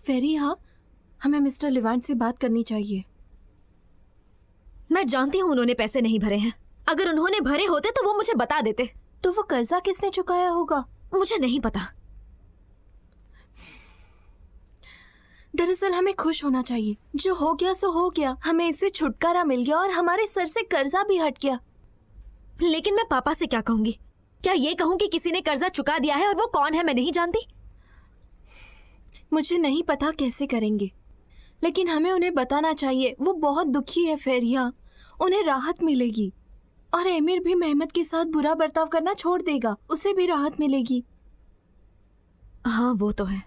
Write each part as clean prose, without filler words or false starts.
फेरिया, हमें मिस्टर लिवांट से बात करनी चाहिए। मैं जानती हूँ उन्होंने पैसे नहीं भरे हैं। अगर उन्होंने भरे होते तो वो मुझे बता देते। तो वो कर्जा किसने चुकाया होगा? मुझे नहीं पता। दरअसल हमें खुश होना चाहिए। जो हो गया सो हो गया। हमें इससे छुटकारा मिल गया और हमारे सर से कर्जा भी हट गया। लेकिन मैं पापा से क्या कहूंगी? क्या ये कहूँ कि किसी ने कर्जा चुका दिया है और वो कौन है मैं नहीं जानती? मुझे नहीं पता कैसे करेंगे, लेकिन हमें उन्हें बताना चाहिए। वो बहुत दुखी है फेरिया, उन्हें राहत मिलेगी। और एमिर भी मेहमत के साथ बुरा बर्ताव करना छोड़ देगा, उसे भी राहत मिलेगी। हाँ वो तो है,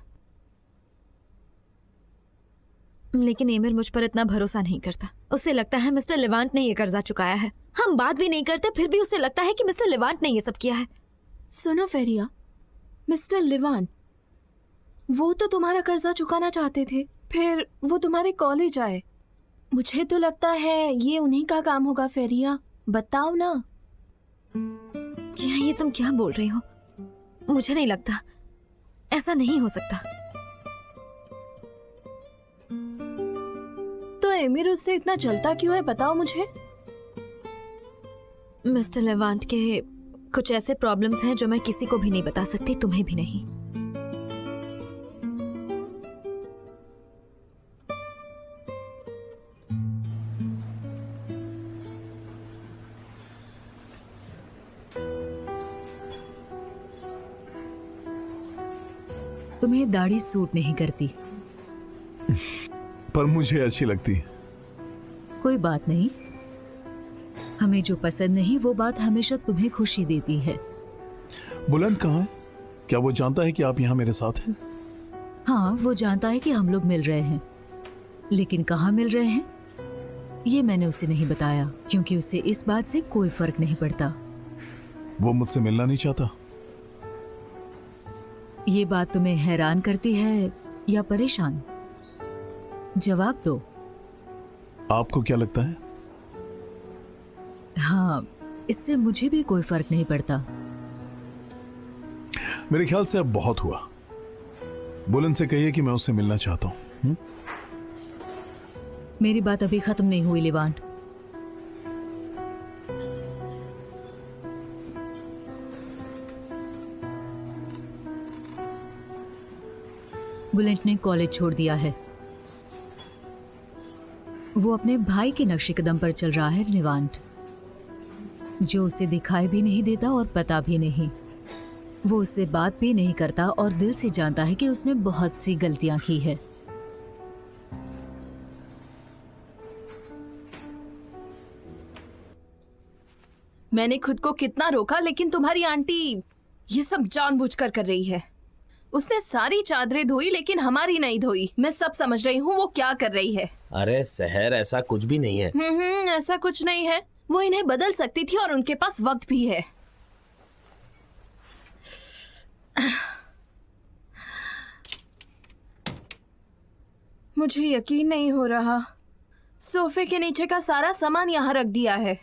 लेकिन एमिर मुझ पर इतना भरोसा नहीं करता। उसे लगता है मिस्टर लिवांट ने ये कर्जा चुकाया है। हम बात भी नहीं करते फिर भी उसे लगता है कि मिस्टर लिवांट ने ये सब किया है। सुनो फेरिया, मिस्टर लिवांट वो तो तुम्हारा कर्जा चुकाना चाहते थे, फिर वो तुम्हारे कॉलेज आए। मुझे तो लगता है ये उन्हीं का काम होगा। फेरिया बताओ ना। ये तुम क्या बोल रही हो? मुझे नहीं लगता, ऐसा नहीं हो सकता। तो एमिर उससे इतना जलता क्यों है, बताओ मुझे। मिस्टर लिवांट के कुछ ऐसे प्रॉब्लम्स हैं जो मैं किसी को भी नहीं बता सकती, तुम्हें भी नहीं। तुम्हें दाढ़ी सूट नहीं करती। पर मुझे अच्छी लगती। कोई बात नहीं, हमें जो पसंद नहीं वो बात हमेशा तुम्हें खुशी देती है। बुलंद कहाँ है? क्या वो जानता है कि आप यहाँ मेरे साथ हैं? हाँ, वो जानता है कि हम लोग मिल रहे हैं, लेकिन कहाँ मिल रहे हैं ये मैंने उसे नहीं बताया, क्योंकि उसे इस बात से कोई फर्क नहीं पड़ता। वो मुझसे मिलना नहीं चाहता। ये बात तुम्हें हैरान करती है या परेशान? जवाब दो। आपको क्या लगता है? हाँ, इससे मुझे भी कोई फर्क नहीं पड़ता। मेरे ख्याल से अब बहुत हुआ। बुलंद से कहिए कि मैं उससे मिलना चाहता हूँ। मेरी बात अभी खत्म नहीं हुई लिवांट। बुलेंट ने कॉलेज छोड़ दिया है। वो अपने भाई के नक्शे कदम पर चल रहा है लिवांट, जो उसे दिखाई भी नहीं देता और पता भी नहीं। वो उससे बात भी नहीं करता और दिल से जानता है कि उसने बहुत सी गलतियां की है। मैंने खुद को कितना रोका, लेकिन तुम्हारी आंटी ये सब जानबूझकर कर रही है। उसने सारी चादरें धोई लेकिन हमारी नहीं धोई। मैं सब समझ रही हूँ वो क्या कर रही है। अरे सहर, ऐसा कुछ भी नहीं है। ऐसा कुछ नहीं है। वो इन्हें बदल सकती थी और उनके पास वक्त भी है। मुझे यकीन नहीं हो रहा। सोफे के नीचे का सारा सामान यहाँ रख दिया है।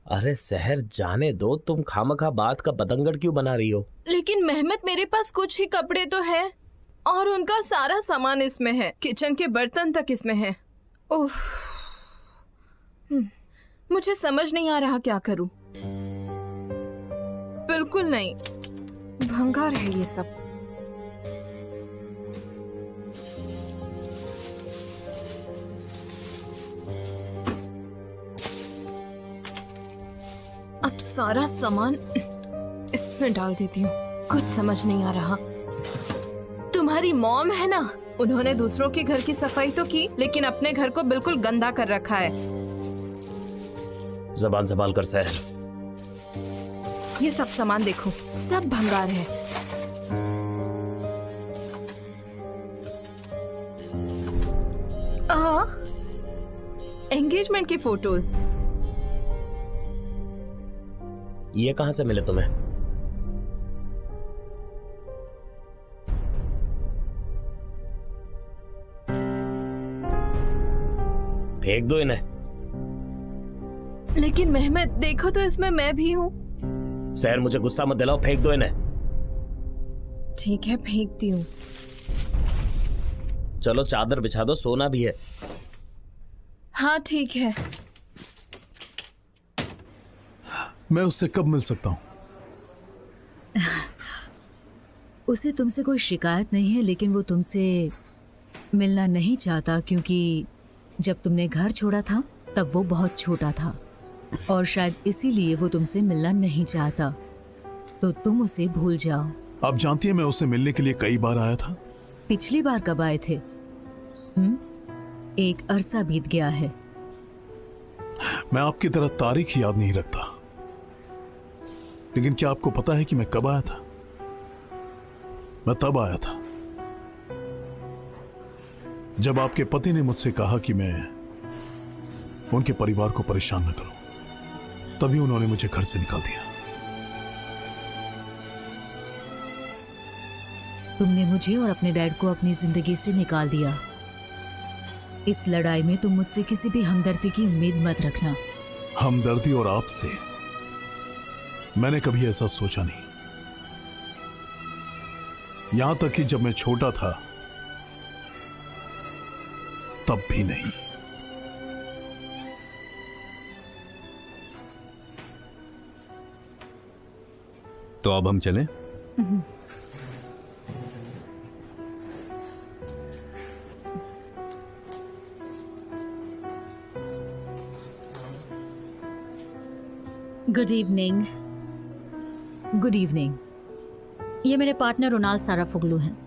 अरे सहर, जाने दो, तुम खामखा बात का बतंगड़ क्यों बना रही हो? लेकिन मेहमत, मेरे पास कुछ ही कपड़े तो हैं और उनका सारा सामान इसमें है। किचन के बर्तन तक इसमें है। उफ, मुझे समझ नहीं आ रहा क्या करूं। बिल्कुल नहीं, भंगार है ये सब। अब सारा सामान इसमें डाल देती हूँ। कुछ समझ नहीं आ रहा। तुम्हारी मॉम है ना, उन्होंने दूसरों के घर की सफाई तो की, लेकिन अपने घर को बिल्कुल गंदा कर रखा है। जबान संभाल कर सहर। ये सब सामान देखो, सब भंगार है। एंगेजमेंट की फोटोज। ये कहां से मिले तुम्हें? फेंक दो इन्हें। लेकिन मेहमत, देखो तो इसमें मैं भी हूँ। सहर, मुझे गुस्सा मत दिलाओ, फेंक दो इन्हें। ठीक है, फेंकती हूँ। चलो चादर बिछा दो, सोना भी है। हाँ ठीक है। मैं उससे कब मिल सकता हूँ? उसे तुमसे कोई शिकायत नहीं है, लेकिन वो तुमसे मिलना नहीं चाहता क्योंकि जब तुमने घर छोड़ा था तब वो बहुत छोटा था और शायद इसीलिए वो तुमसे मिलना नहीं चाहता। तो तुम उसे भूल जाओ। आप जानती हैं मैं उससे मिलने के लिए कई बार आया था। पिछली बार कब आए थे? एक अरसा बीत गया है। मैं आपकी तरह तारीख याद नहीं रखता, लेकिन क्या आपको पता है कि मैं कब आया था? मैं तब आया था जब आपके पति ने मुझसे कहा कि मैं उनके परिवार को परेशान न करूं। तभी उन्होंने मुझे घर से निकाल दिया। तुमने मुझे और अपने डैड को अपनी जिंदगी से निकाल दिया। इस लड़ाई में तुम मुझसे किसी भी हमदर्दी की उम्मीद मत रखना। हमदर्दी और आपसे मैंने कभी ऐसा सोचा नहीं, यहां तक कि जब मैं छोटा था तब भी नहीं। तो अब हम चलें? Good evening. Good evening. ये मेरे पार्टनर रोनाल साराफोग्लू हैं।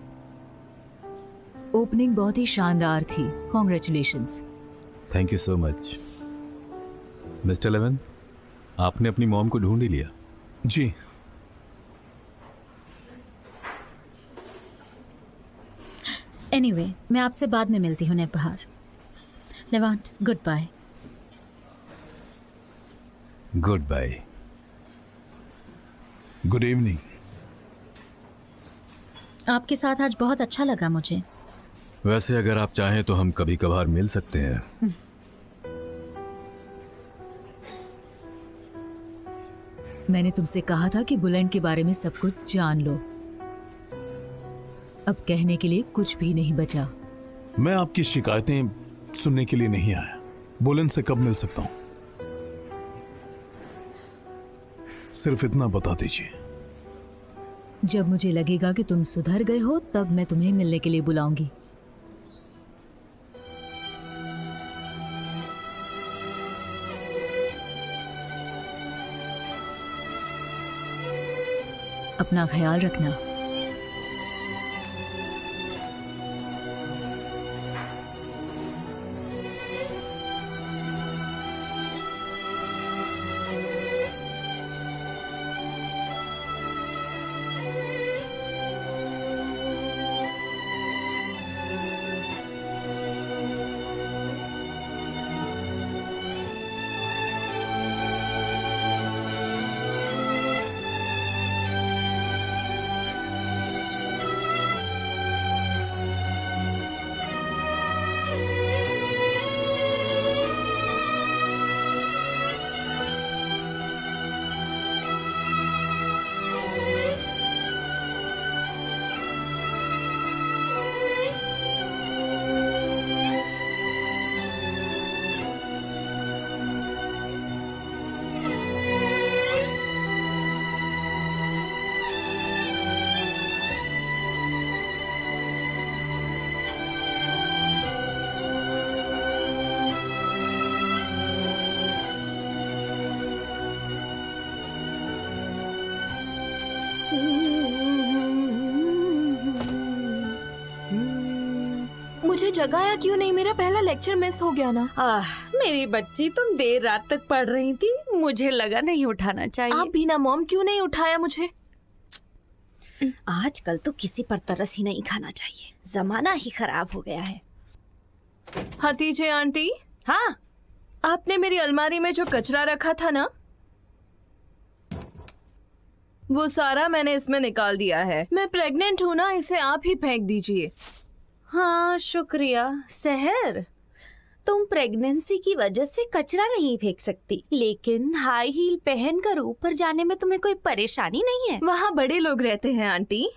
ओपनिंग बहुत ही शानदार थी। Congratulations. Thank you so much. Mister लेवन, आपने अपनी मॉम को ढूंढ ही लिया? जी। एनीवे, मैं आपसे बाद में मिलती हूँ नेपहार। लेवांट, goodbye. Goodbye. Good evening. आपके साथ आज बहुत अच्छा लगा मुझे। वैसे अगर आप चाहें तो हम कभी कभार मिल सकते हैं। मैंने तुमसे कहा था कि बुलंद के बारे में सब कुछ जान लो। अब कहने के लिए कुछ भी नहीं बचा। मैं आपकी शिकायतें सुनने के लिए नहीं आया। बुलंद से कब मिल सकता हूं? सिर्फ इतना बता दीजिए। जब मुझे लगेगा कि तुम सुधर गए हो तब मैं तुम्हें मिलने के लिए बुलाऊंगी। अपना ख्याल रखना। मुझे जगाया क्यों नहीं? मेरा पहला लेक्चर मिस हो गया ना। मेरी बच्ची, तुम देर रात तक पढ़ रही थी, मुझे लगा नहीं उठाना चाहिए। आप भी ना मॉम, क्यों नहीं उठाया मुझे? आजकल तो किसी पर तरस ही नहीं खाना चाहिए, जमाना ही खराब हो गया है। हतीजे आंटी, हाँ, आपने मेरी अलमारी में जो कचरा रखा था ना, वो सारा मैंने इसमें निकाल दिया है। मैं प्रेग्नेंट हूँ ना, इसे आप ही फेंक दीजिए। हाँ शुक्रिया। सहर, तुम प्रेगनेंसी की वजह से कचरा नहीं फेंक सकती, लेकिन हाई हील पहनकर ऊपर जाने में तुम्हें कोई परेशानी नहीं है? वहाँ बड़े लोग रहते हैं आंटी,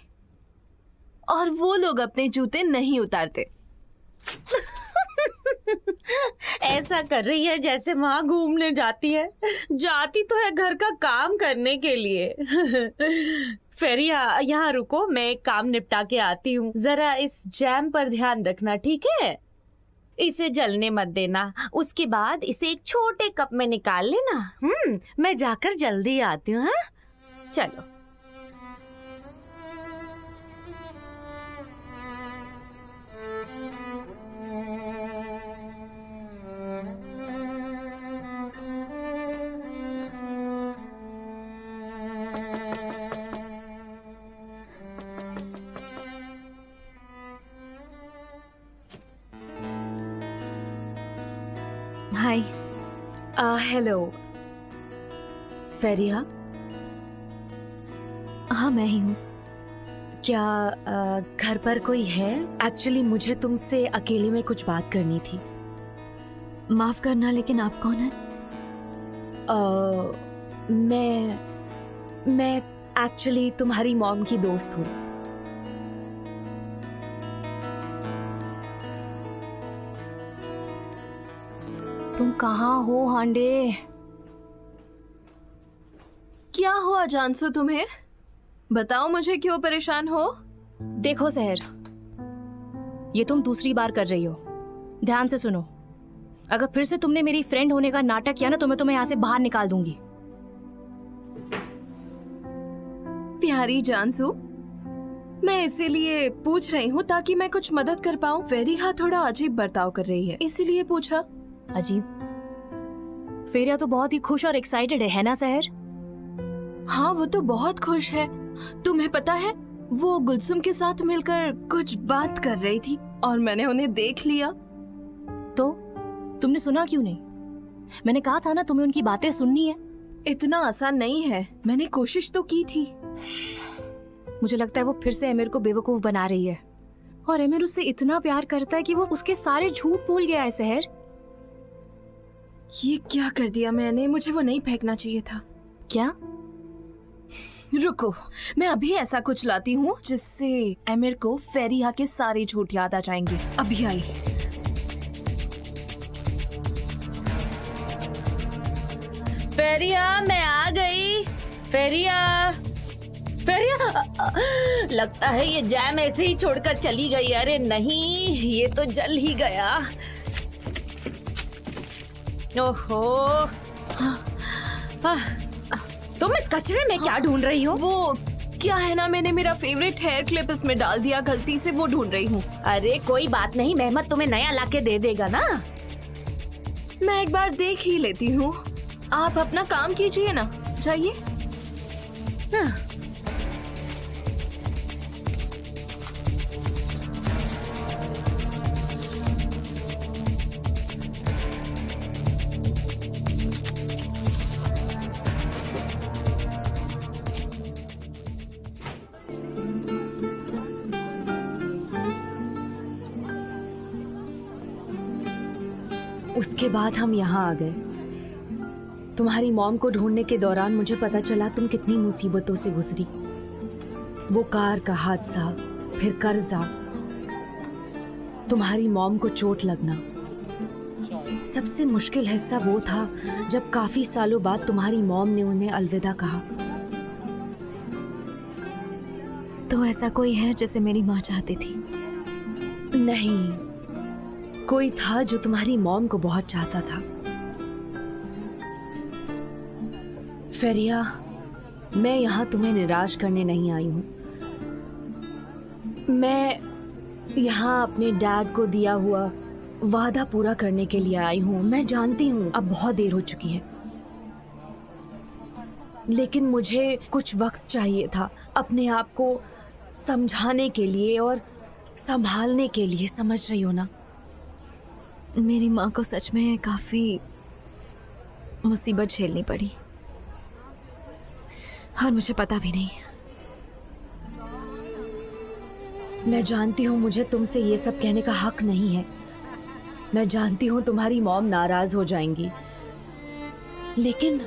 और वो लोग अपने जूते नहीं उतारते। ऐसा कर रही है जैसे वहां घूमने जाती है। जाती तो है घर का काम करने के लिए। फेरिया यहाँ रुको, मैं एक काम निपटा के आती हूँ। जरा इस जैम पर ध्यान रखना, ठीक है? इसे जलने मत देना। उसके बाद इसे एक छोटे कप में निकाल लेना। मैं जाकर जल्दी आती हूँ। हाँ, चलो। हाय। हेलो फेरिया। हाँ, मैं ही हूँ। क्या घर पर कोई है? एक्चुअली मुझे तुमसे अकेले में कुछ बात करनी थी। माफ करना, लेकिन आप कौन हैं? मैं एक्चुअली तुम्हारी मॉम की दोस्त हूँ। तुम कहाँ हो हांडे? क्या हुआ जानसो तुम्हें? बताओ मुझे, क्यों परेशान हो? देखो सहर, ये तुम दूसरी बार कर रही हो। ध्यान से सुनो, अगर फिर से तुमने मेरी फ्रेंड होने का नाटक किया ना तो मैं तुम्हें यहाँ से बाहर निकाल दूंगी। प्यारी जानसू, मैं इसीलिए पूछ रही हूँ ताकि मैं कुछ मदद कर पाऊँ। फेरिया थोड़ा अजीब बर्ताव कर रही है, इसीलिए पूछा। अजीब? फेरिया तो बहुत ही खुश और एक्साइटेड है ना सहर? हाँ, वो तो बहुत खुश है। तुम्हें पता है, वो गुलसुम के साथ मिलकर कुछ बात कर रही थी और मैंने उन्हें देख लिया। तो तुमने सुना क्यों नहीं? मैंने कहा था ना तुम्हें उनकी बातें सुननी है। इतना आसान नहीं है, मैंने कोशिश तो की थी। मुझे लगता है वो फिर से एमिर को बेवकूफ बना रही है। और एमिर उससे इतना प्यार करता है कि वो उसके सारे झूठ भूल गया है सहर। ये क्या कर दिया मैंने? मुझे वो नहीं फेंकना चाहिए था। क्या? रुको, मैं अभी ऐसा कुछ लाती हूँ जिससे एमिर को फेरिया के सारे झूठ याद आ जाएंगे। अभी आई। फेरिया, मैं आ गई। फेरिया, फेरिया, लगता है ये जैम ऐसे ही छोड़कर चली गई। अरे नहीं, ये तो जल ही गया। ओहो, तुम इस कचरे में क्या ढूंढ रही हो? वो क्या है ना, मैंने मेरा फेवरेट हेयर क्लिप इसमें डाल दिया गलती से, वो ढूंढ रही हूँ। अरे कोई बात नहीं, मेहमत तुम्हें नया लाके दे देगा ना। मैं एक बार देख ही लेती हूँ। आप अपना काम कीजिए ना, जाइए। हाँ। उसके बाद हम यहाँ आ गए। तुम्हारी मॉम को ढूंढने के दौरान मुझे पता चला तुम कितनी मुसीबतों से गुजरी। वो कार का हादसा, फिर कर्जा, तुम्हारी मॉम को चोट लगना। सबसे मुश्किल हिस्सा वो था जब काफी सालों बाद तुम्हारी मॉम ने उन्हें अलविदा कहा। तो ऐसा कोई है जिसे मेरी माँ चाहती थी? नहीं, कोई था जो तुम्हारी मॉम को बहुत चाहता था। फेरिया, मैं यहाँ तुम्हें निराश करने नहीं आई हूँ। मैं यहाँ अपने डैड को दिया हुआ वादा पूरा करने के लिए आई हूँ। मैं जानती हूँ अब बहुत देर हो चुकी है, लेकिन मुझे कुछ वक्त चाहिए था अपने आप को समझाने के लिए और संभालने के लिए। समझ रही हो ना? मेरी माँ को सच में काफी मुसीबत झेलनी पड़ी और मुझे पता भी नहीं। मैं जानती हूँ मुझे तुमसे ये सब कहने का हक नहीं है। मैं जानती हूँ तुम्हारी मॉम नाराज हो जाएंगी, लेकिन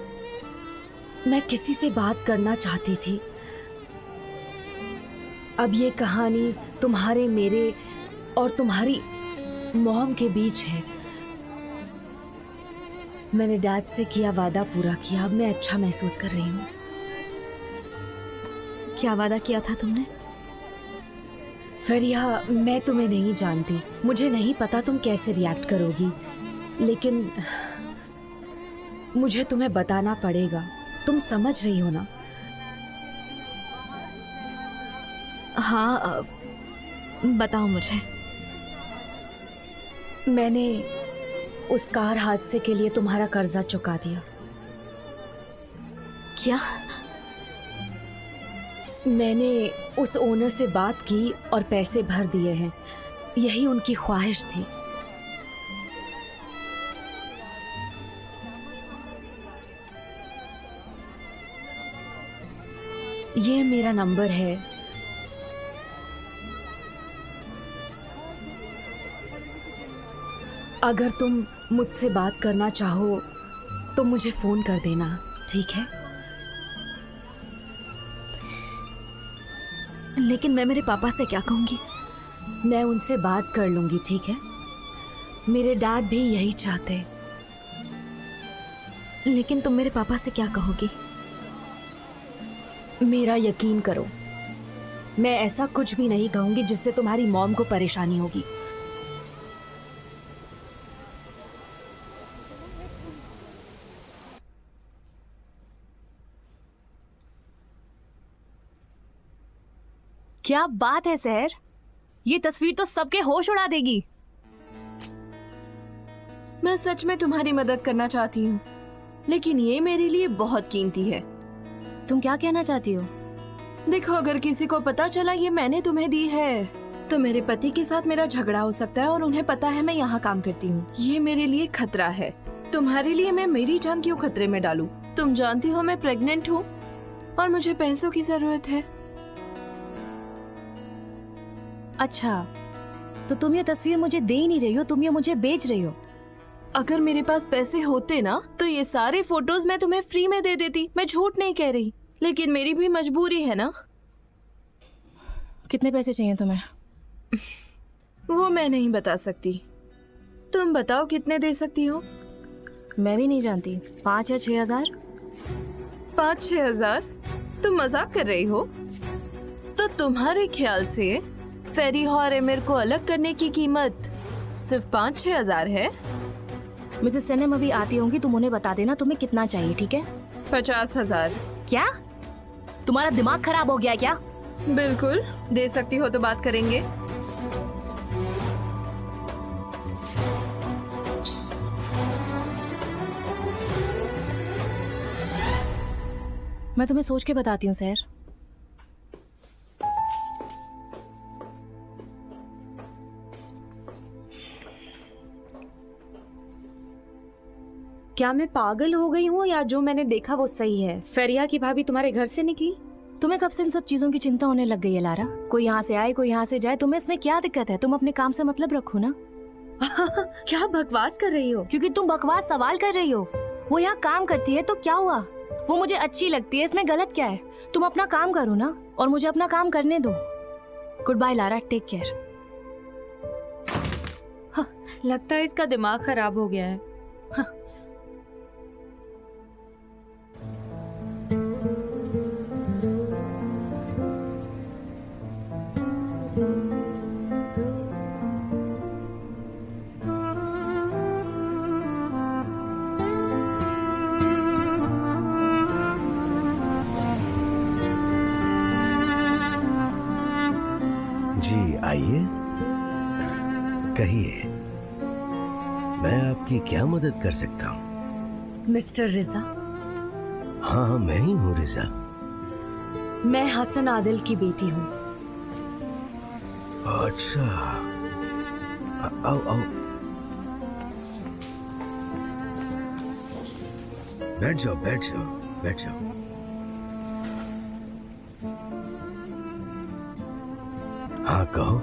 मैं किसी से बात करना चाहती थी। अब ये कहानी तुम्हारे, मेरे और तुम्हारी मॉम के बीच है। मैंने डैड से किया वादा पूरा किया, अब मैं अच्छा महसूस कर रही हूँ। क्या वादा किया था तुमने? फरिया, मैं तुम्हें नहीं जानती, मुझे नहीं पता तुम कैसे रिएक्ट करोगी, लेकिन मुझे तुम्हें बताना पड़ेगा। तुम समझ रही हो ना? हाँ, बताओ मुझे। मैंने उस कार हादसे के लिए तुम्हारा कर्जा चुका दिया। क्या? मैंने उस ओनर से बात की और पैसे भर दिए हैं। यही उनकी ख्वाहिश थी। ये मेरा नंबर है। अगर तुम मुझसे बात करना चाहो तो मुझे फोन कर देना, ठीक है? लेकिन मैं मेरे पापा से क्या कहूंगी? मैं उनसे बात कर लूंगी, ठीक है? मेरे डैड भी यही चाहते। लेकिन तुम मेरे पापा से क्या कहोगी? मेरा यकीन करो, मैं ऐसा कुछ भी नहीं कहूंगी जिससे तुम्हारी मॉम को परेशानी होगी। क्या बात है सहर, ये तस्वीर तो सबके होश उड़ा देगी। मैं सच में तुम्हारी मदद करना चाहती हूँ, लेकिन ये मेरे लिए बहुत कीमती है। तुम क्या कहना चाहती हो? देखो, अगर किसी को पता चला ये मैंने तुम्हें दी है तो मेरे पति के साथ मेरा झगड़ा हो सकता है, और उन्हें पता है मैं यहाँ काम करती हूँ। ये मेरे लिए खतरा है। तुम्हारे लिए मैं मेरी जान क्यों खतरे में डालूं? तुम जानती हो मैं प्रेग्नेंट हूँ और मुझे पैसों की जरूरत है। अच्छा, तो तुम ये तस्वीर मुझे दे ही नहीं रही हो, तुम ये मुझे बेच रही हो। अगर मेरे पास पैसे होते ना तो ये सारे फोटोज मैं तुम्हें फ्री में दे देती। मैं झूठ नहीं कह रही, लेकिन मेरी भी मजबूरी है ना। कितने पैसे चाहिए तुम्हें? वो मैं नहीं बता सकती। तुम बताओ कितने दे सकती हो? मैं भी नहीं जानती। 5 या 6 हजार? 5-6 हजार? तुम मजाक कर रही हो? तो तुम्हारे ख्याल से फेरी और एमिर को अलग करने की कीमत सिर्फ 5-6 हजार है? मिसेस सनम अभी आती होंगी, तुम उन्हें बता देना तुम्हें कितना चाहिए, ठीक है? 50 हजार। क्या तुम्हारा दिमाग खराब हो गया क्या? बिल्कुल, दे सकती हो तो बात करेंगे। मैं तुम्हें सोच के बताती हूँ सर। क्या मैं पागल हो गई हूँ या जो मैंने देखा वो सही है? फरिया की भाभी तुम्हारे घर से निकली? तुम्हें कब से इन सब चीजों की चिंता होने लग गई है लारा? कोई यहाँ से आए कोई यहाँ से जाए, तुम्हें इसमें क्या दिक्कत है? तुम अपने काम से मतलब रखो ना। क्या बकवास कर रही हो? क्योंकि तुम बकवास सवाल कर रही हो। वो यहाँ काम करती है तो क्या हुआ? वो मुझे अच्छी लगती है, इसमें गलत क्या है? तुम अपना काम करो ना और मुझे अपना काम करने दो। Goodbye Lara, take care. लगता है इसका दिमाग खराब हो गया है। जी आइए, कहिए, मैं आपकी क्या मदद कर सकता हूँ? मिस्टर रिजा, हाँ, मैं ही हूँ रिजा। मैं हसन आदिल की बेटी हूँ। अच्छा, आओ आओ, बैठ जाओ बैठ जाओ बैठ जाओ। हाँ कहो।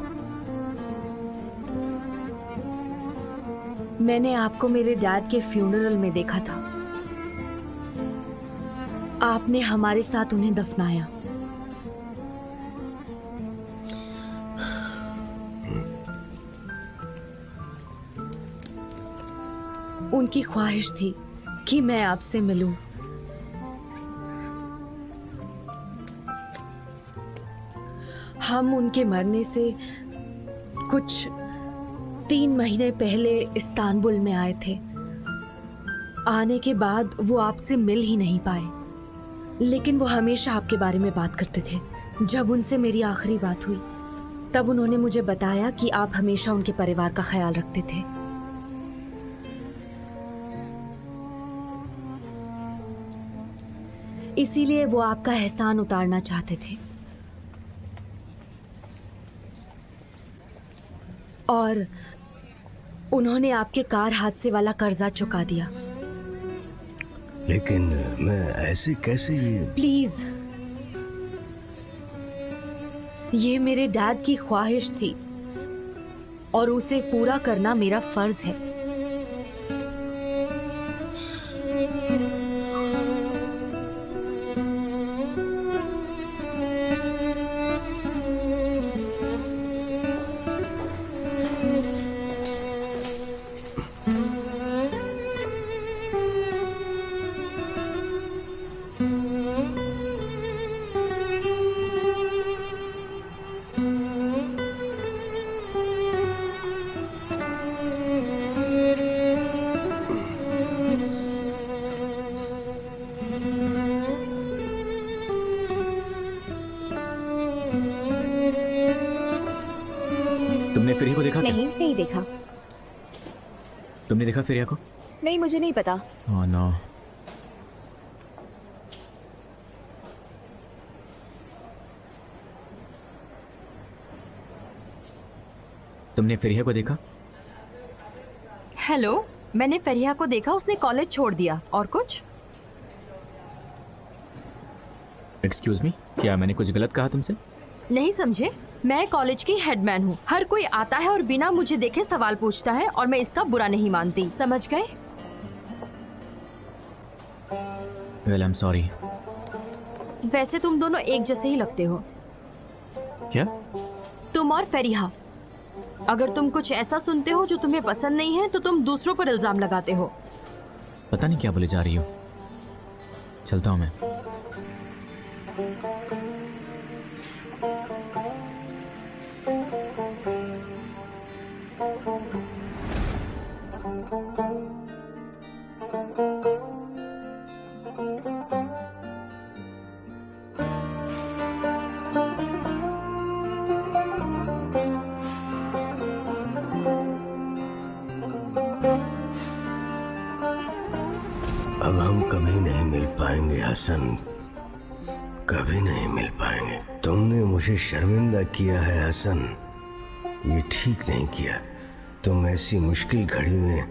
मैंने आपको मेरे डैड के फ्यूनरल में देखा था। आपने हमारे साथ उन्हें दफनाया। उनकी ख्वाहिश थी कि मैं आपसे मिलूं। हम उनके मरने से कुछ 3 महीने पहले इस्तांबुल में आए थे। आने के बाद वो आपसे मिल ही नहीं पाए, लेकिन वो हमेशा आपके बारे में बात करते थे। जब उनसे मेरी आखिरी बात हुई तब उन्होंने मुझे बताया कि आप हमेशा उनके परिवार का ख्याल रखते थे। इसीलिए वो आपका एहसान उतारना चाहते थे और उन्होंने आपके कार हादसे वाला कर्जा चुका दिया। लेकिन मैं ऐसे कैसे प्लीज, ये मेरे डैड की ख्वाहिश थी और उसे पूरा करना मेरा फर्ज है। तुमने फिरिया को देखा क्या? नहीं देखा। तुमने देखा फिरिया को? नहीं, मुझे नहीं पता। Oh no. तुमने फिरिया को देखा? हेलो, मैंने फरिया को देखा, उसने कॉलेज छोड़ दिया। और कुछ? एक्सक्यूज मी, क्या मैंने कुछ गलत कहा तुमसे? नहीं समझे, मैं कॉलेज की हेडमैन हूँ। हर कोई आता है और बिना मुझे देखे सवाल पूछता है और मैं इसका बुरा नहीं मानती, समझ गए? Well I am sorry. वैसे तुम दोनों एक जैसे ही लगते हो। क्या? तुम और फरिया। अगर तुम कुछ ऐसा सुनते हो जो तुम्हें पसंद नहीं है तो तुम दूसरों पर इल्जाम लगाते हो। पता नहीं क्या बोले जा रही हो। चलता हूँ मैं। अब हम कभी नहीं मिल पाएंगे हसन, कभी नहीं मिल पाएंगे। तुमने मुझे शर्मिंदा किया है हसन, ये ठीक नहीं किया। तुम ऐसी मुश्किल घड़ी में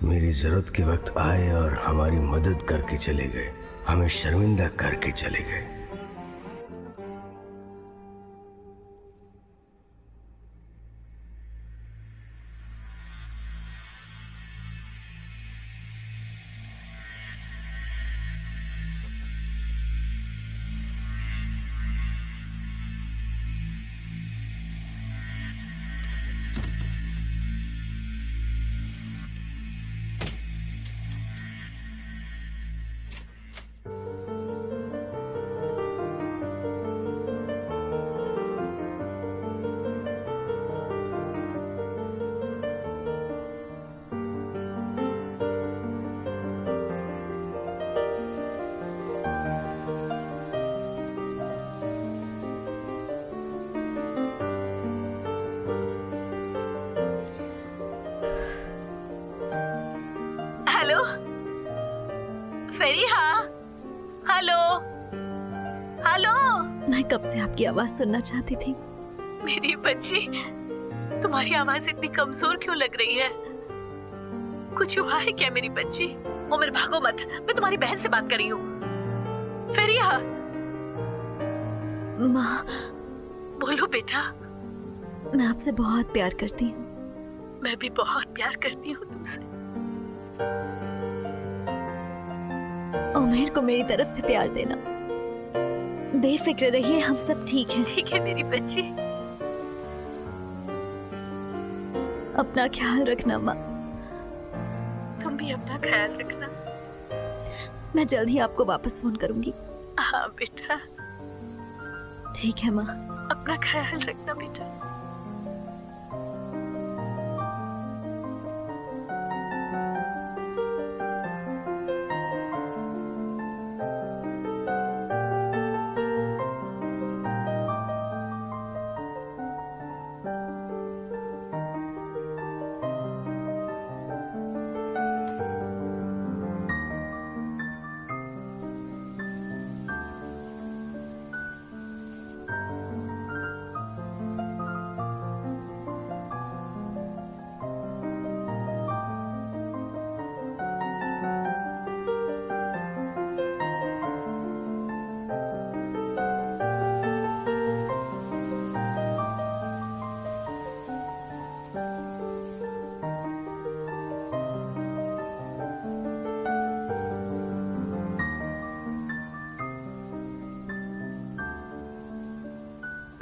मेरी जरूरत के वक्त आए और हमारी मदद करके चले गए, हमें शर्मिंदा करके चले गए। हेलो फरिया, हेलो हेलो। मैं कब से आपकी आवाज सुनना चाहती थी। मेरी बच्ची, तुम्हारी आवाज इतनी कमजोर क्यों लग रही है? कुछ हुआ है क्या मेरी बच्ची? उमर भागो मत, मैं तुम्हारी बहन से बात कर रही हूँ। फरिया, माँ, बोलो बेटा। मैं आपसे बहुत प्यार करती हूँ। मैं भी बहुत प्यार करती हूँ तुमसे। उमेर को मेरी तरफ से प्यार देना। बेफिक्र रहिए, हम सब ठीक हैं। ठीक है मेरी बच्ची। अपना ख्याल रखना माँ। तुम भी अपना ख्याल रखना। मैं जल्द ही आपको वापस फोन करूंगी। हाँ बेटा, ठीक है माँ। अपना ख्याल रखना बेटा।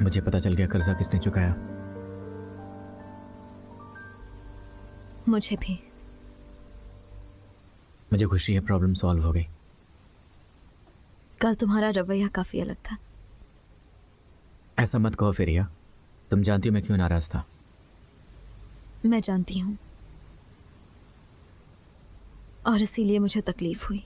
मुझे पता चल गया कर्जा किसने चुकाया। मुझे भी। मुझे खुशी है प्रॉब्लम सॉल्व हो गई। कल तुम्हारा रवैया काफी अलग था। ऐसा मत कहो फेरिया, तुम जानती हो मैं क्यों नाराज था। मैं जानती हूँ, और इसीलिए मुझे तकलीफ हुई।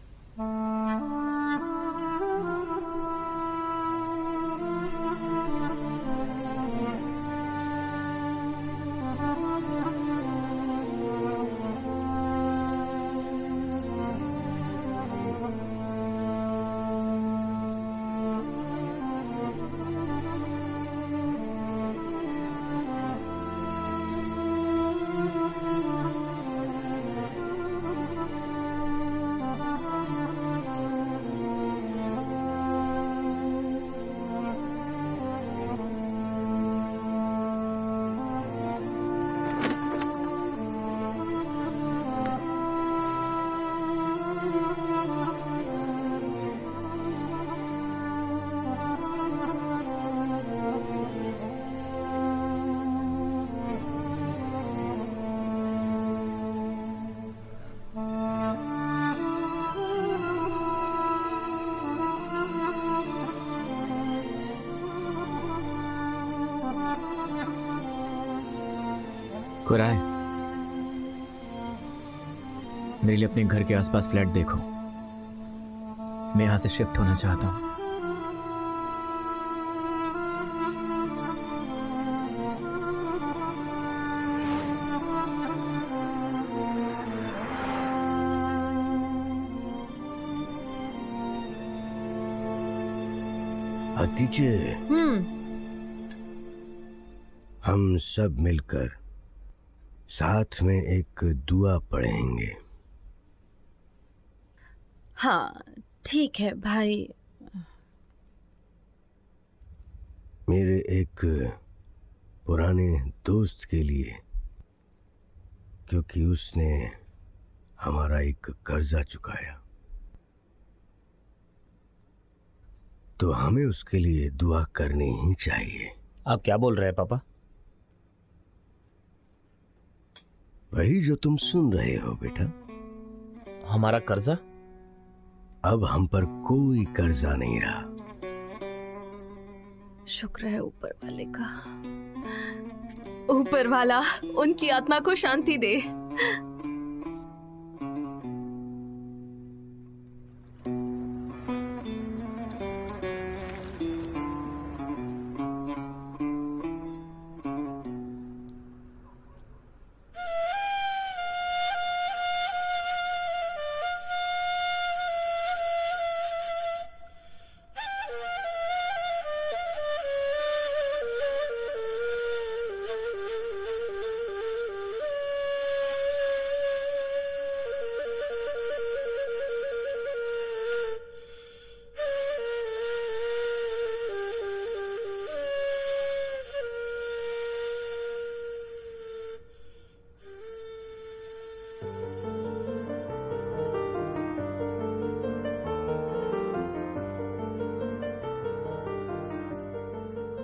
कुराय, मेरे लिए अपने घर के आसपास फ्लैट देखो। मैं यहां से शिफ्ट होना चाहता हूं। हतीजे, हम सब मिलकर साथ में एक दुआ पढ़ेंगे। हाँ ठीक है भाई। मेरे एक पुराने दोस्त के लिए, क्योंकि उसने हमारा एक कर्जा चुकाया, तो हमें उसके लिए दुआ करनी ही चाहिए। आप क्या बोल रहे हैं पापा? वही जो तुम सुन रहे हो बेटा। हमारा कर्जा? अब हम पर कोई कर्जा नहीं रहा। शुक्र है ऊपर वाले का। ऊपर वाला उनकी आत्मा को शांति दे।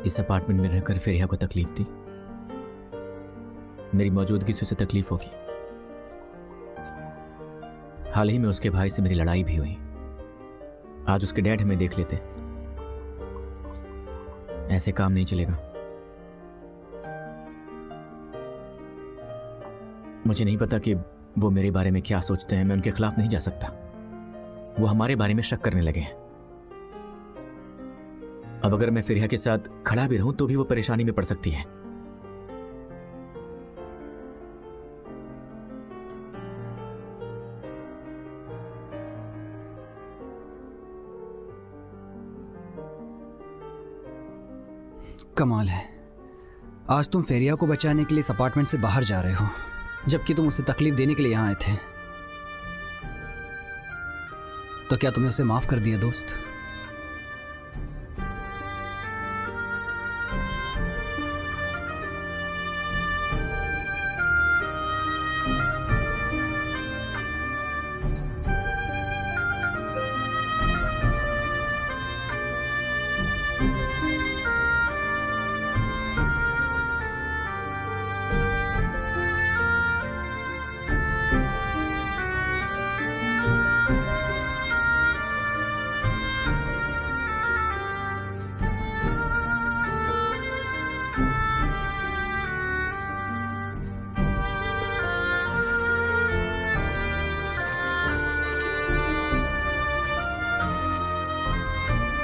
इस अपार्टमेंट में रहकर फेरिया को तकलीफ दी। मेरी मौजूदगी से उसे तकलीफ होगी। हाल ही में उसके भाई से मेरी लड़ाई भी हुई। आज उसके डैड हमें देख लेते। ऐसे काम नहीं चलेगा। मुझे नहीं पता कि वो मेरे बारे में क्या सोचते हैं। मैं उनके खिलाफ नहीं जा सकता। वो हमारे बारे में शक करने लगे हैं। अब अगर मैं फिरिया के साथ खड़ा भी रहूं तो भी वो परेशानी में पड़ सकती है। कमाल है, आज तुम फेरिया को बचाने के लिए इस अपार्टमेंट से बाहर जा रहे हो, जबकि तुम उसे तकलीफ देने के लिए यहां आए थे। तो क्या तुमने उसे माफ कर दिया दोस्त?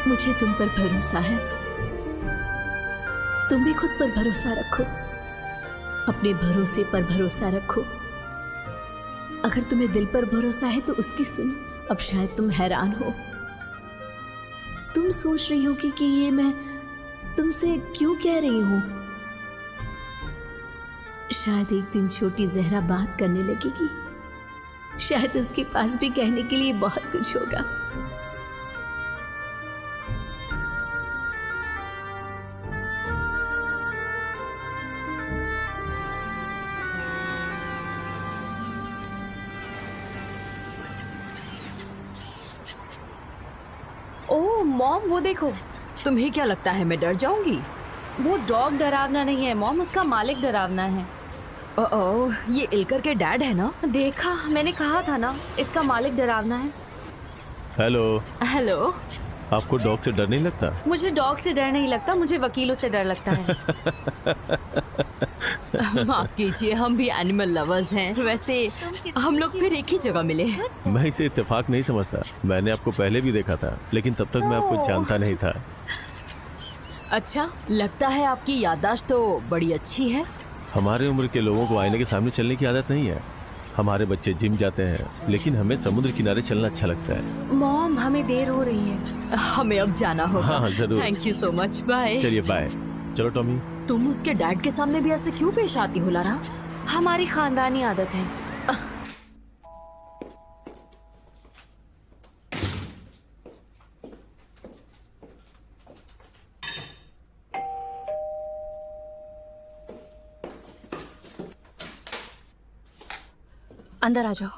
मुझे तुम पर भरोसा है। तुम भी खुद पर भरोसा रखो, अपने भरोसे पर भरोसा रखो। अगर तुम्हें दिल पर भरोसा है तो उसकी सुनो। अब शायद तुम हैरान हो, तुम सोच रही हो कि ये मैं तुमसे क्यों कह रही हूं। शायद एक दिन छोटी जहरा बात करने लगेगी, शायद उसके पास भी कहने के लिए बहुत कुछ होगा। ओह मॉम, वो देखो। तुम्हें क्या लगता है मैं डर जाऊंगी? वो डॉग डरावना नहीं है मॉम, उसका मालिक डरावना है। ओह, ये इलकर के डैड है ना? देखा, मैंने कहा था ना, इसका मालिक डरावना है। हेलो। हेलो। आपको डॉग से डर नहीं लगता? मुझे डॉग से डर नहीं लगता, मुझे वकीलों से डर लगता है। माफ कीजिए, हम भी एनिमल लवर्स हैं। वैसे हम लोग फिर एक ही जगह मिले। मैं इसे इत्तेफाक नहीं समझता। मैंने आपको पहले भी देखा था, लेकिन तब तक मैं आपको जानता नहीं था। अच्छा, लगता है आपकी याददाश्त तो बड़ी अच्छी है। हमारे उम्र के लोगों को आईने के सामने चलने की आदत नहीं है। हमारे बच्चे जिम जाते हैं, लेकिन हमें समुद्र किनारे चलना अच्छा लगता है। मॉम, हमें देर हो रही है। हमें अब जाना होगा। हाँ जरूर। Thank you so much. Bye. चलिए बाय। चलो टॉमी। तुम उसके डैड के सामने भी ऐसे क्यों पेश आती हो लारा? हमारी खानदानी आदत है। अंदर आ जाओ।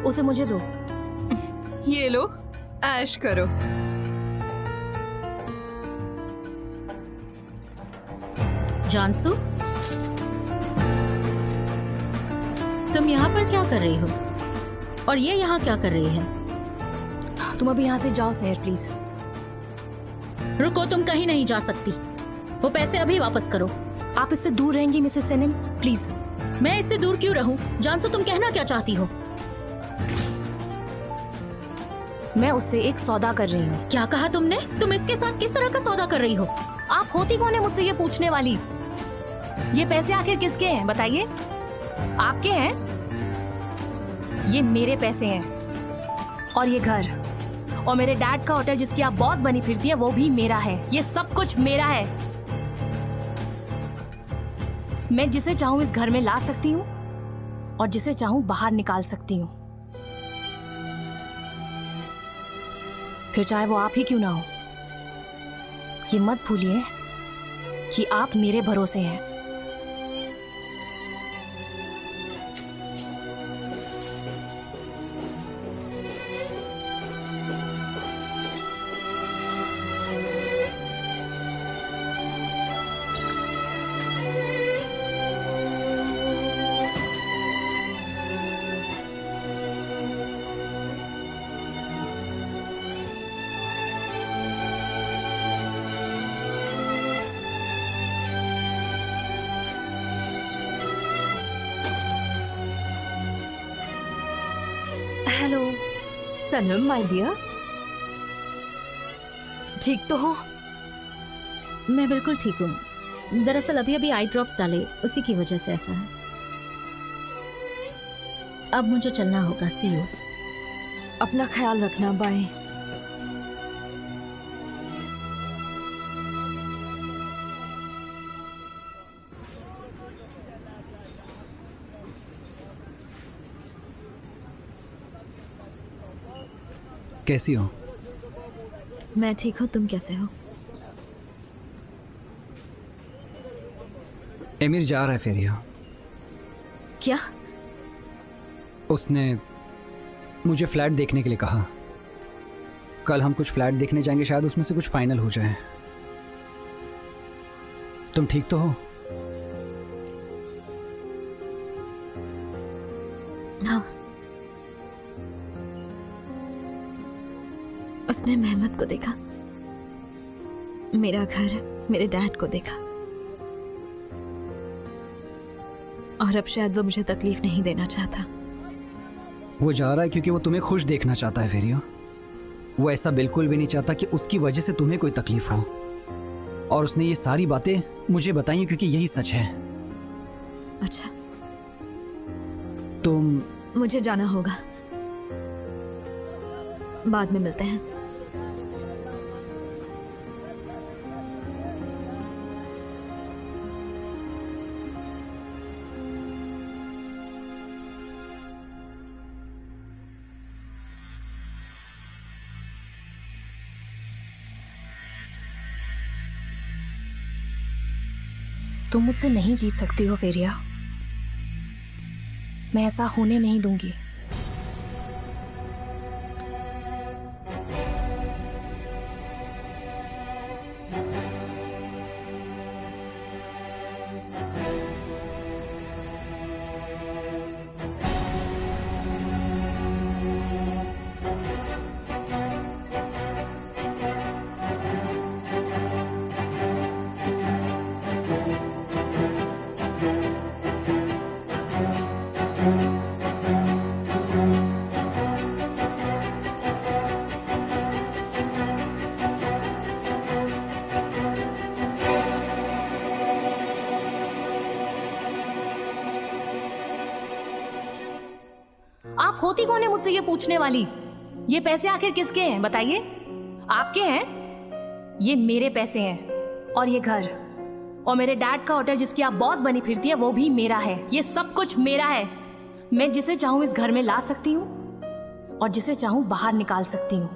उसे मुझे दो। ये लो, ऐश करो। जानसू, तुम यहाँ पर क्या कर रही हो? और ये यहाँ क्या कर रही है? तुम अभी यहाँ से जाओ सहर, प्लीज। रुको, तुम कहीं नहीं जा सकती। वो पैसे अभी वापस करो। आप इससे दूर रहेंगी मिसेस सेनिम, प्लीज। मैं इससे दूर क्यों रहूं? जानसू, तुम कहना क्या चाहती हो? मैं उससे एक सौदा कर रही हूँ। क्या कहा तुमने? तुम इसके साथ किस तरह का सौदा कर रही हो? आप होती कौन है मुझसे ये पूछने वाली? ये पैसे आखिर किसके हैं बताइए? आपके हैं? ये मेरे पैसे हैं। और ये घर और मेरे डैड का होटल जिसकी आप बॉस बनी फिरती है, वो भी मेरा है। ये सब कुछ मेरा है। मैं जिसे चाहूं इस घर में ला सकती हूँ और जिसे चाहूं बाहर निकाल सकती हूँ, फिर चाहे वो आप ही क्यों ना हो। ये मत भूलिए कि आप मेरे भरोसे हैं। सनम माय डियर, ठीक तो हो? मैं बिल्कुल ठीक हूँ। दरअसल अभी अभी आई ड्रॉप्स डाले, उसी की वजह से ऐसा है। अब मुझे चलना होगा। सी यू। अपना ख्याल रखना। बाय। कैसी हो? मैं ठीक हूँ, तुम कैसे हो? एमिर जा रहा है फेरिया। क्या? उसने मुझे फ्लैट देखने के लिए कहा। कल हम कुछ फ्लैट देखने जाएंगे, शायद उसमें से कुछ फाइनल हो जाए। तुम ठीक तो हो? हाँ। उसने मेहमत को देखा, मेरा घर, मेरे डैड को देखा, और अब शायद वो मुझे तकलीफ नहीं देना चाहता। वो जा रहा है क्योंकि वो तुम्हें खुश देखना चाहता है फेरिया। वो ऐसा बिल्कुल भी नहीं चाहता कि उसकी वजह से तुम्हें कोई तकलीफ हो। और उसने ये सारी बातें मुझे बताई हैं क्योंकि यही सच है। अच्छा, तुम... मुझे जाना होगा, बाद में मिलते हैं। तुम मुझसे नहीं जीत सकती हो फेरिया। मैं ऐसा होने नहीं दूंगी। आप होती कौन है मुझसे ये पूछने वाली? ये पैसे आखिर किसके हैं बताइए? आपके हैं? ये मेरे पैसे हैं। और ये घर और मेरे डैड का होटल जिसकी आप बॉस बनी फिरती है वो भी मेरा है। ये सब कुछ मेरा है। मैं जिसे चाहूं इस घर में ला सकती हूँ और जिसे चाहूं बाहर निकाल सकती हूँ,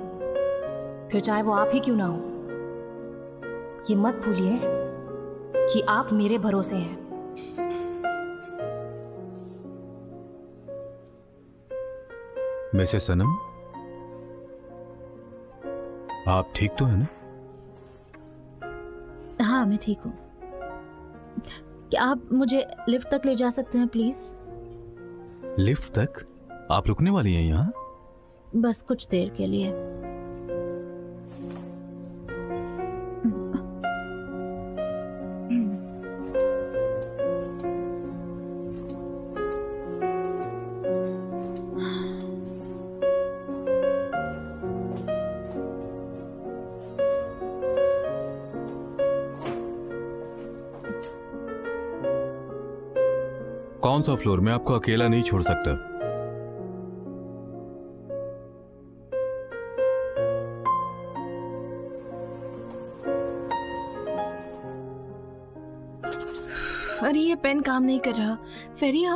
फिर चाहे वो आप ही क्यों ना हो। ये मत भूलिए कि आप मेरे भरोसे हैं। मिसेस सनम, आप ठीक तो है ना? हाँ, मैं ठीक हूँ। क्या आप मुझे लिफ्ट तक ले जा सकते हैं प्लीज? लिफ्ट तक? आप रुकने वाली हैं यहाँ? बस कुछ देर के लिए। कौन सा फ्लोर? मैं आपको अकेला नहीं छोड़ सकता। अरे ये पेन काम नहीं कर रहा। फेरिया,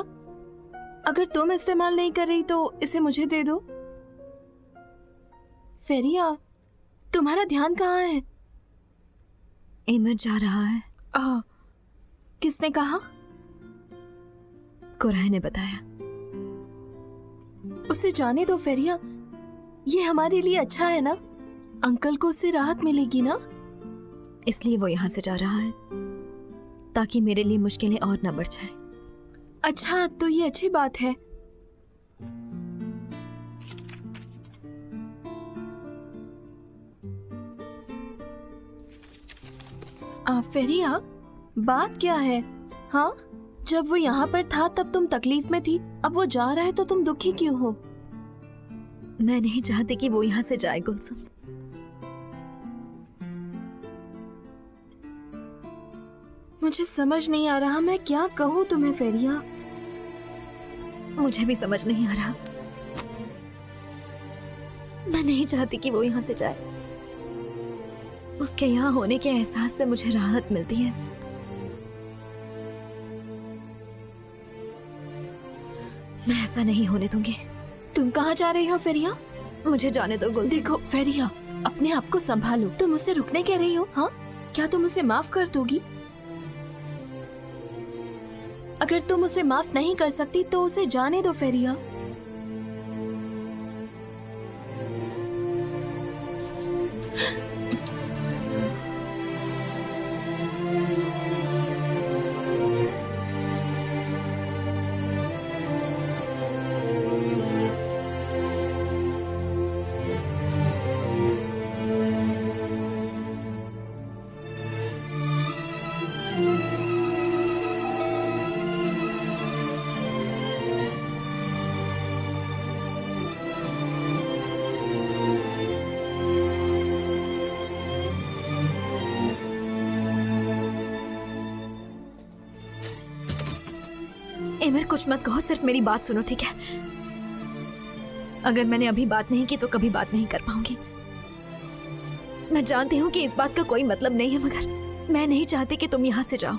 अगर तुम इस्तेमाल नहीं कर रही तो इसे मुझे दे दो। फेरिया, तुम्हारा ध्यान कहाँ है? एमर जा रहा है। किसने कहा? कुराह ने बताया। उसे जाने दो फेरिया, ये हमारे लिए अच्छा है ना। अंकल को उससे राहत मिलेगी ना। इसलिए वो यहाँ से जा रहा है ताकि मेरे लिए मुश्किलें और न बढ़ जाए। अच्छा, तो ये अच्छी बात है। फेरिया, बात क्या है? हाँ, जब वो यहाँ पर था तब तुम तकलीफ में थी, अब वो जा रहा है तो तुम दुखी क्यों हो? मैं नहीं चाहती कि वो यहाँ से जाए गुलसुम। मुझे समझ नहीं आ रहा मैं क्या कहूँ तुम्हें फेरिया। मुझे भी समझ नहीं आ रहा। मैं नहीं चाहती कि वो यहाँ से जाए। उसके यहाँ होने के एहसास से मुझे राहत मिलती है। मैं ऐसा नहीं होने दूंगी। तुम कहाँ जा रही हो फेरिया? मुझे जाने दो गुलसुम। देखो फेरिया, अपने आप को संभालो। तुम उससे रुकने कह रही हो? हाँ, क्या तुम उसे माफ कर दोगी? अगर तुम उसे माफ नहीं कर सकती तो उसे जाने दो फेरिया। एमिर, कुछ मत कहो, सिर्फ मेरी बात सुनो, ठीक है? अगर मैंने अभी बात नहीं की तो कभी बात नहीं कर पाऊंगी। मैं जानती हूँ कि इस बात का कोई मतलब नहीं है, मगर मैं नहीं चाहती कि तुम यहाँ से जाओ।